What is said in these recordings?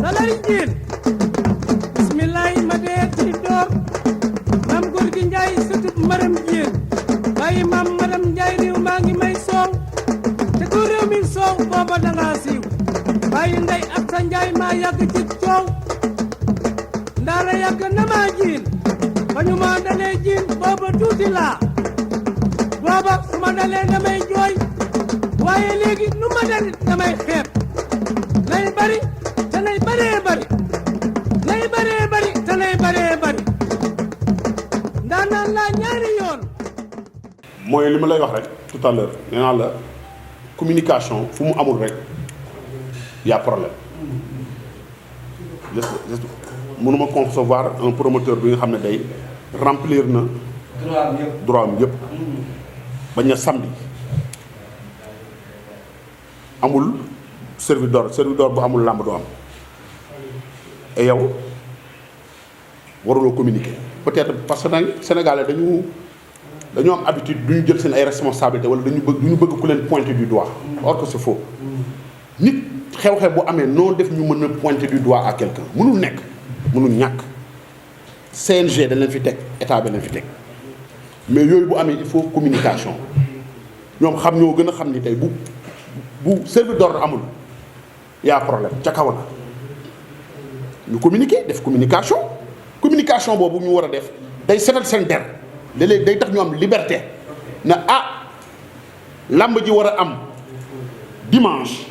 salay jiin bismillahi ma dee ci door maam góor gi njaay sutub maram jiin bàyyi maam maram njaay réew maa ngi may soow te ku réew mi soow booba danga siiw bàyyi ndey ak sa njaay maa yàgg ci coow ndaara yàgg na maa jiin ba ñu ma dalee jiin booba tuuti laa booba su ma dalee damay jooy waaye léegi nu ma dalit damay xeeb nay bari te nay baree bari nay baree bari te nay baree bari ndaanaan laa ñaari yoon. mooy li ma lay wax rek tout à l'heure nee naa la communication fu mu amul rek y a problème mënuma concevoir un promoteur bi nga xam ne day remplir na droit am yëpp bañ na samedi amul serviteur bu amul làmb du am et yow waruloo communiquer peut-être parce que nag Sénégalais dañu am habitude du ñu jël seen ay responsabilités wala du ñu bëgg ku leen pointer du doigt or que c'est faux nit xew-xew bu amee noo def ñu mën a pointer du doigt à quelqu'un mënul nekk mënul ñàkk CNG dañ leen fi teg état bi leen fi teg mais yooyu bu amee il faut communication ñoom ñoo gën a xam ni tey bu service d'ordre amul y a problème ca kaw la ñu communiquer def communication boobu ñu war a def day setal seen der léeg-léeg day tax ñu am liberté na làmb ji war a am dimanche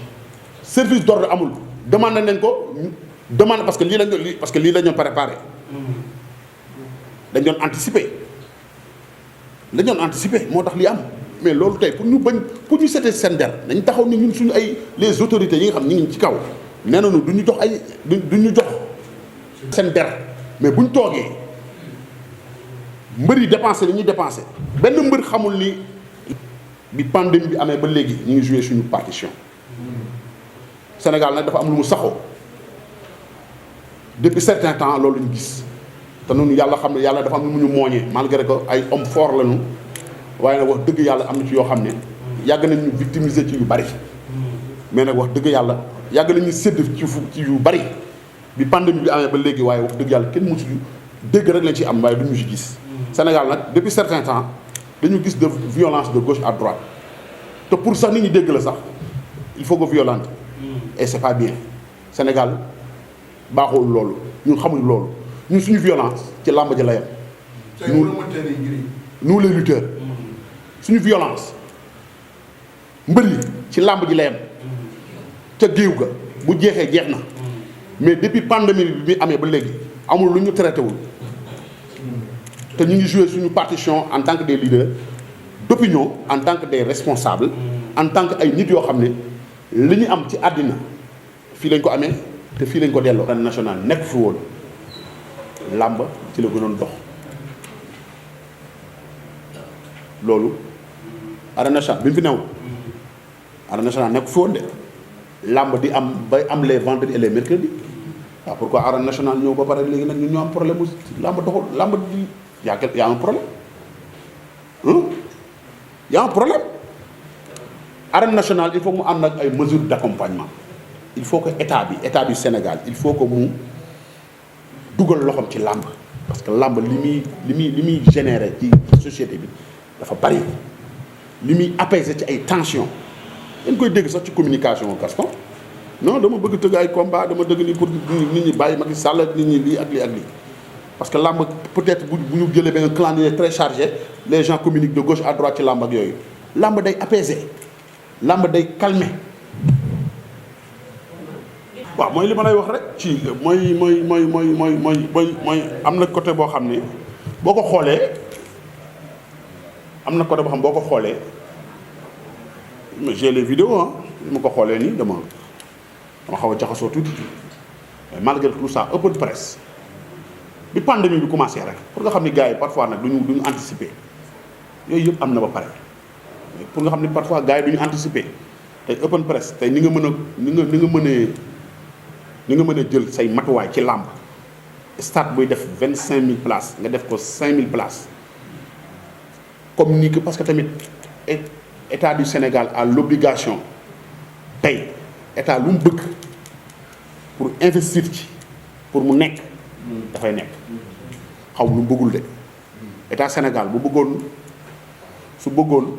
service d'ordre amul demandé nañ ko demande parce que lii lañ doon préparé dañ doon anticiper moo tax lii am mais loolu tey pour ñu setal seen der dañ taxaw ni ñun suñu ay les autorités yi nga xam ñu ngi ci kaw nee nañu du ñu jox seen der mais buñ toogee mbër yi dépensé li ñuy dépensé benn mbër xamul ni bi pandémie bi amee ba léegi ñu ngi joué suñu partition Sénégal nag dafa am lu mu saxoo depuis certain temps loolu ñu gis te noonu yàlla xam ne yàlla dafa am lu mu ñu mooñee malgré que ay hommes forts lañu waaye nag wax dëgg yàlla am na ci yoo xam ne yàgg nañ ñu victimiser ci yu bari mais nag wax dëgg yàlla yàgg nañ ñu sédd ci yu bari bi pandémie bi amee ba léegi waaye wax dëgg yàlla kenn mësu dégg rek lañ ci am waaye du ñu ci gis. Sénégal nag depuis certain temps dañu gis de violence de gauche à droite te pour sax nit ñi dégg la sax il faut que violente et c'est pas bien Sénégal baaxul loolu ñun xamuñ loolu ñun suñu violence ci làmb ji la yem. nous les lutteurs suñu violence mbër yi ci làmb ji la yem ca géew ga bu jeexee jeex na mais depuis pandémie bi amee ba léegi amul lu ñu traité wul te ñu ngi joué suñu partition en tant que des leaders d'opinion en tant que des responsables en tant que ay nit yoo xam ne li ñu am ci àddina fii lañ ko amee te fii lañ ko delloo. arène nationale nekk fi woon làmb ci la gënoon dox loolu arène nationale bi mu fi newul arène nationale nekk fi woon de làmb di am bay am les vendredis et les mercredis waaw pourquoi arène nationale ñëw ba pare léegi nag ñun ñoo am problème mu làmb doxul làmb di y a un problème y a un problème arène nationale il faut mu ànd ak ay mesures d'accompagnement il faut que état du Sénégal il faut que mu dugal loxoom ci làmb parce que làmb li muy générer ci société bi dafa bari li muy apaiser ci ay tensions dañ koy dégg sax ci communication Gaston non dama bëgg tëgg ay combat dama dëgg ni pour nit ñi bàyyi Macky Sall nit ñi lii ak lii parce que làmb peut-être bu ñu jëlee benn calendrier très chargé les gens communiquent de gauche à droite ci làmb ak yooyu làmb day apaiser làmb day calmer waaw mooy li ma lay wax rek ci mooy am na côté boo xam ne boo ko xoolee j'ai les vidéos ma ko xoolee nii dama xaw a jaxasoo tuuti mais malgré tout ça open presse bi pandémie bi commencé rek pour nga xam ni gars yi parfois nag duñu anticiper yooyu yëpp am na ba pare mais pour nga xam ni parfois gars yi duñu anticiper tey open presse tey ni nga mën a jël say matuwaay ci làmb stade buy def 25000 places nga def ko 5000 places comme ni que parce que tamit état du Sénégal a l'obligation tey état lu mu bëgg pour investir ci pour mu nekk dafay nekk xaw lu mu bëggul de état Sénégal bu bëggoon su bëggoon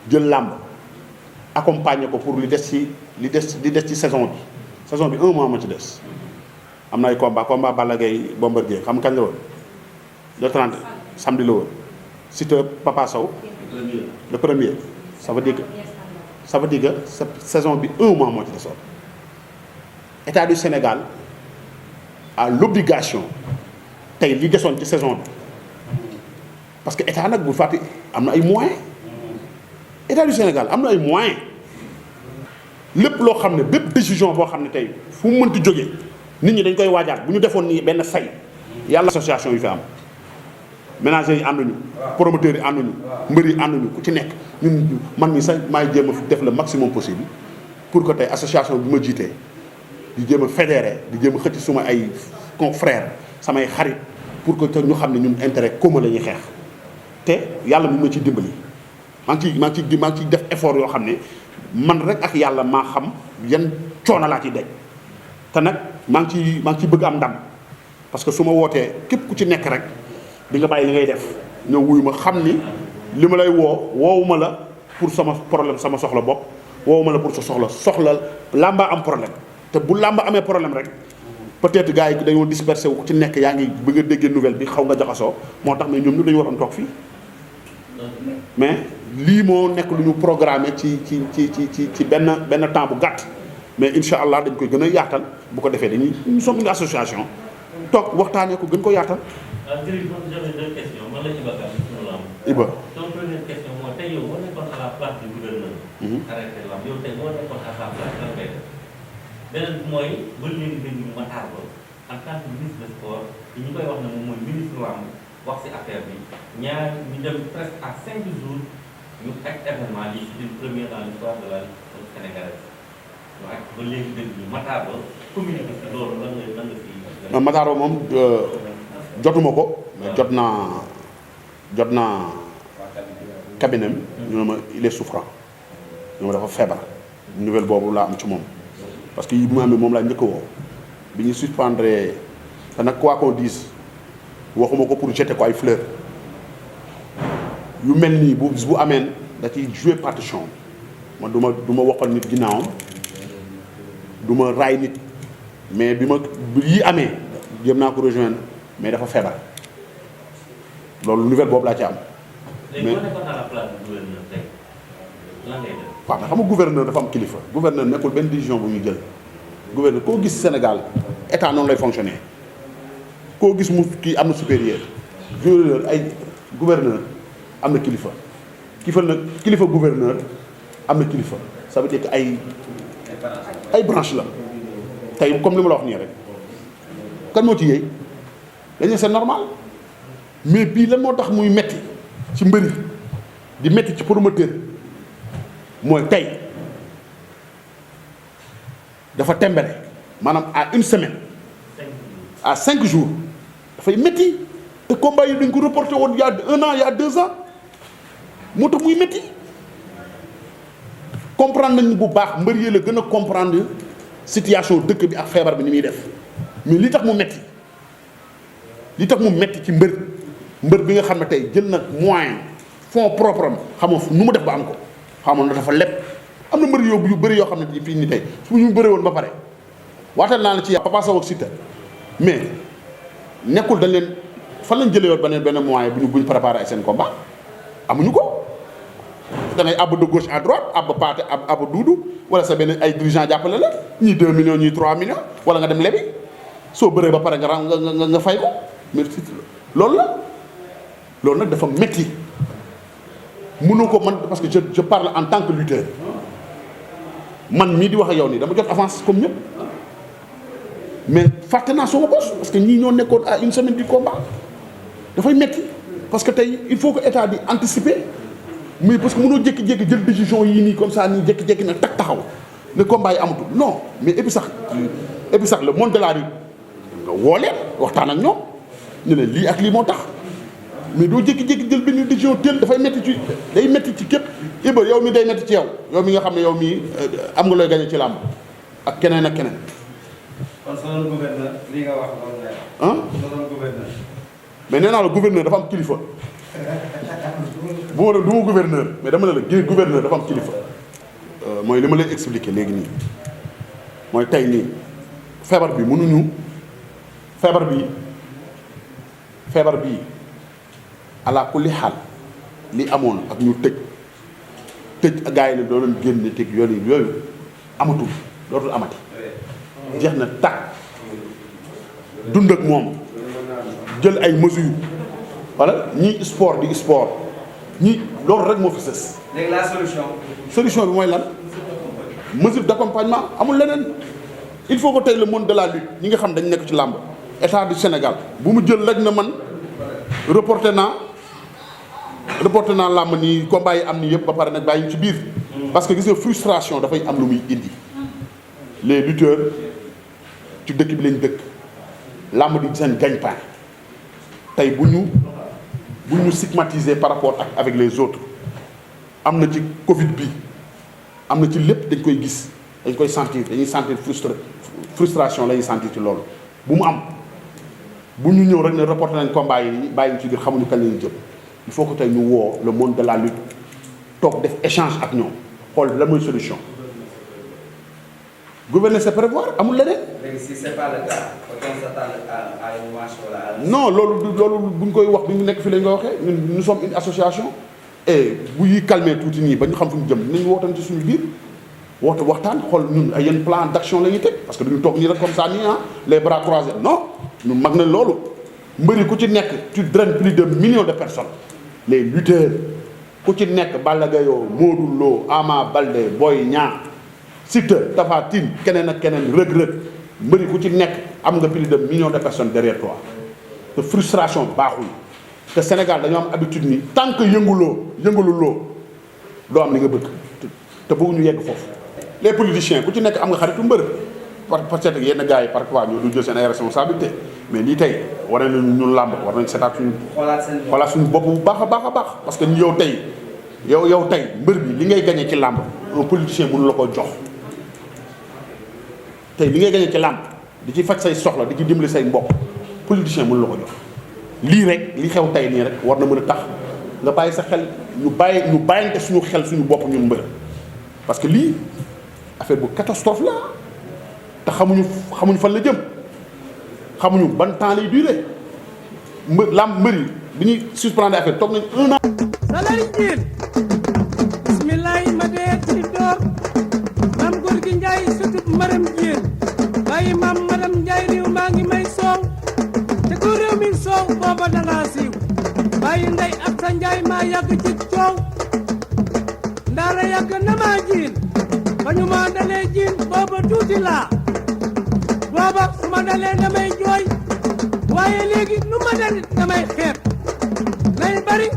jël làmb accompagner ko pour li des ci saison bi 1 mois ma ci des am na ay combat Balla Gaye Bombardier xam kañ la woon le 30 samedi la woon Siteu Papa Sow le premier ça veut dire que saison bi 1 mois moo ci desoon état du Sénégal a l'obligation tey li desoon ci saison bi parce que état nag bu fàtte am na ay moyens état du Sénégal am na ay moyens lépp loo xam ne bépp décision boo xam ne tey fu mu mënti jógee nit ñi dañ koy waajaat bu ñu defoon nii benn say yàlla association yi fi am ménagers yi ànduñu promoteurs yi ànduñu mbër yi ànduñu ku ci nekk ñun man mi sax maay jéem a def le maximum possible pour que tey association bi ma jiitee di jéem a fédéré di jéem a xëcc suma ay confrères samay xarit pour que ñu xam ne ñun intérêt commun la ñuy xeex te yàlla mu ma ci dimbali maa ngi ciy def effort yoo xam ne man rek ak yàlla maa xam yan coono laa ciy daj te nag maa ngi ciy bëgg am ndam parce que su ma wootee képp ku ci nekk rek di nga bàyyi li ngay def ñëw wuyu ma xam ni li ma lay woowuma la pour sama problème sama soxla bopp woowuma la pour sa soxla làmba am problème te bu làmba amee problème rek peut-être gars yi dañoo dispersé wu ku ci nekk yaa ngi bëgg a déggee nouvelle bi xaw nga jaxasoo moo tax mais ñoom ñu dañu waroon toog fii mais lii moo nekk lu ñu programmé ci benn temps bu gàtt mais incha allah dañ koy gën a yaatal bu ko defee dañuy ñu sommes une association toog waxtaanee ko gën ko yaatal. Jërëjëf j'avais 2 questions man la Iba Kane suñu lamb. Iba. donc première question mooy tey yow boo nekkoon à la place du gouverneur. arrêté lamb yow tey boo nekkoon à sa place lan ngay def. beneen bi mooy ba léegi dégg ñu Matar Ba en tant que ministre de sport ñu koy wax ne moom mooy ministre lamb wax ci affaire bi ñu dem presque à 5 jours ñu ak événement lii c'est une première dans l'histoire de la lutte sénégalaise waaye ba léegi dégg ñu Matar Ba communiqué ci loolu lan nga fi. Matar Ba moom jotuma ko mais jot naa cabinet ñu ne ma il est souffrant ñu ma dafa feebar nouvelle boobu laa am ci moom parce que yi bu ma amee moom laa njëkk a woo bi ñu suspendre te nag quoi qu'on dise waxuma ko pour jeter ko ay fleurs yu mel nii bu ameen da ciy jouer partition man du ma waxal nit ginnaawam du ma raay nit mais bi yi amee jëm naa ko rejoindre mais dafa feebar loolu nouvelle boobu laa ci am. léegi boo nekkoon à la place du gouverneur tey lan ngay def. waaw mais xam nga gouverneur dafa am kilifa gouverneur nekkul benn décision bu ñu jël gouverneur koo gis Sénégal état noonu lay fonctionner koo gis mu kii am na supérieur gouverneur am na kilifa kilifa gouverneur am na kilifa ça veut dire que ay branche la tey comme li ma la wax nii rek kan moo ci yéey dañu c'est normal mais bii lan moo tax muy metti ci mbëri di metti ci promoteur mooy tey dafa tembere maanaam à une semaine à 5 jours dafay metti te combat yi dañ ko reporté woon il y a 1 an il y a 2 ans moo tax muy metti comprendre nañ bu baax mbër yi la gën a comprendre situation dëkk bi ak feebar bi ni muy def mais li tax mu metti ci mbër bi nga xam ne tey jël nag moyen fonds propre am xamoo nu mu def ba am ko xamoon na dafa lépp am na mbër yu bëri yoo xam ne fii ni tey su ñu bëree woon ba pare waatal naa la ci Papa Sow ak Siteu mais nekkul dañ leen fan lañ jëlee woon benn moyen bu ñu préparé ay seen combat amuñu ko da ngay àbb de gauche à droite àbb paate àbb duudu wala sa benn ay dirigeant jàppale la ñii 2 millions ñii 3 millions wala nga dem lebi soo bëree ba pare nga fay ko mais loolu nag dafa metti mënoo ko man parce que je parle en tant que lutteur man mii di wax ak yow nii dama jot avance comme ñëpp mais fàtte naa sama bos parce que ñii ñoo nekkoon à une semaine du combat dafay metti parce que tey il faut que état di anticiper mais parce que mënoo jékki-jékki jël décision yii nii comme ça nii jékki-jékki na tak taxaw ne combat yi amatul non mais et puis sax le monde de la rue nga woo leen waxtaan ak ñoom ne leen lii ak lii moo tax mais doo jékki-jékki jël benn décision teel dafay day metti ci képp Iba yow mi day metti ci yow mi nga xam ne yow mii am nga looy gañe ci làmb ak keneen kon soo doon gouverneur li nga wax loolu ngay wax. ah soo doon gouverneur. mais nee naa la gouverneur dafa am kilifa bu ma du ma gouverneur mais dama ne la gouverneur dafa am kilifa mooy li ma lay expliquer léegi nii mooy tey nii feebar bi mënuñu feebar bi ala kulli xaal li amoon ak ñu tëj gars yi ne doo leen génne teg yooyu amatul dootul amati jeex na tàkk dund ak moom jël ay mesures wala ñii sport di sport ñi loolu rek moo fi sës. léegi la solution bi mooy lan mesure d'accompagnement amul leneen il faut que tey le monde de la lutte ñi nga xam dañ nekk ci làmb état du Sénégal bu mu jël rek na man reporté naa làmb nii combat yi am ni yëpp ba pare nag bàyyi ci biir. parce que gis nga frustration dafay am lu muy indi les lutteurs ci dëkk bi lañ dëkk làmb di seen gagne-pain tey bu ñu stigmatiser par rapport avec les autres am na ci Covid bi am na ci lépp dañ koy gis dañ koy sentir dañuy sentir frustration la ñuy sentir ci loolu bu mu am bu ñu ñëw rek ne reporté nañ combat yi bàyyi ci biir xamuñu kañ la ñu jëm il faut que tey ñu woo le monde de la lutte toog def échange ak ñoom xool lan mooy solution gouverner c'est prévoir amul leneen. léegi si c'est pas le cas on s'attend à une marche wala. non loolu bu ñu koy wax bu ñu nekk fii la ñu koy waxee ñun nous sommes une association et bu ñuy calmer tuuti nii ba ñu xam fu ñu jëm dinañ wootan ci suñu biir waxtaan xool ñun ay yenn plan d'action la ñuy teg parce que duñu toog nii rek comme ça nii les bras croisés non ñu mag na loolu mbëri ku ci nekk tu draines plus de millions de personnes les lutteurs ku ci nekk Balla Gaye Modou Lo Ama Baldé Boy Niang Siteu Tapha Tine keneen ak keneen Reug Reug mbëri ku ci nekk am nga plus de millions de personnes derrière toi te frustration baaxul te Sénégal dañoo am habitude ni tant que yëngululoo doo am li nga bëgg te bëgguñu yegg foofu. les politiciens ku ci nekk am nga xaritu mbër peut-être yenn gars yi parfois ñoo du jël seen ay responsabilité mais lii tey war nañu ñun làmb war nañ seetaat suñu xoolaat suñu bopp bu baax a baax parce que yow tey yow tey mbër bi li ngay gagné ci làmb un politicien mënu la ko jox tey li ngay gagné ci làmb di ci faj say soxla di ci dimbali say mbokk politicien mënu la ko jox lii rek li xew tey nii rek war na mën a tax nga bàyyi sa xel ñu bàyyante suñu xel suñu bopp ñun mbër parce que lii affaire bu catastrophe la te xamuñu fan la jëm xamuñu ban temps lay durer mbëri bi ñuy suspendre affaire toog nañ 1 an. salari jiin bismillahi ma dee ci door maam góor gi njaay sutub maram jiin bàyyi maam maram njaay réew maa ngi may soow te ku réew mi soow booba dangaa siiw bàyyi ndey ak sa njaay maa yàgg ci coow ndaara yàgg na maa jiin ba ñu ma dalee jiin booba tuuti laa booba su ma dalee damay jooy waaye léegi nu ma dalit damay xeeb nay bari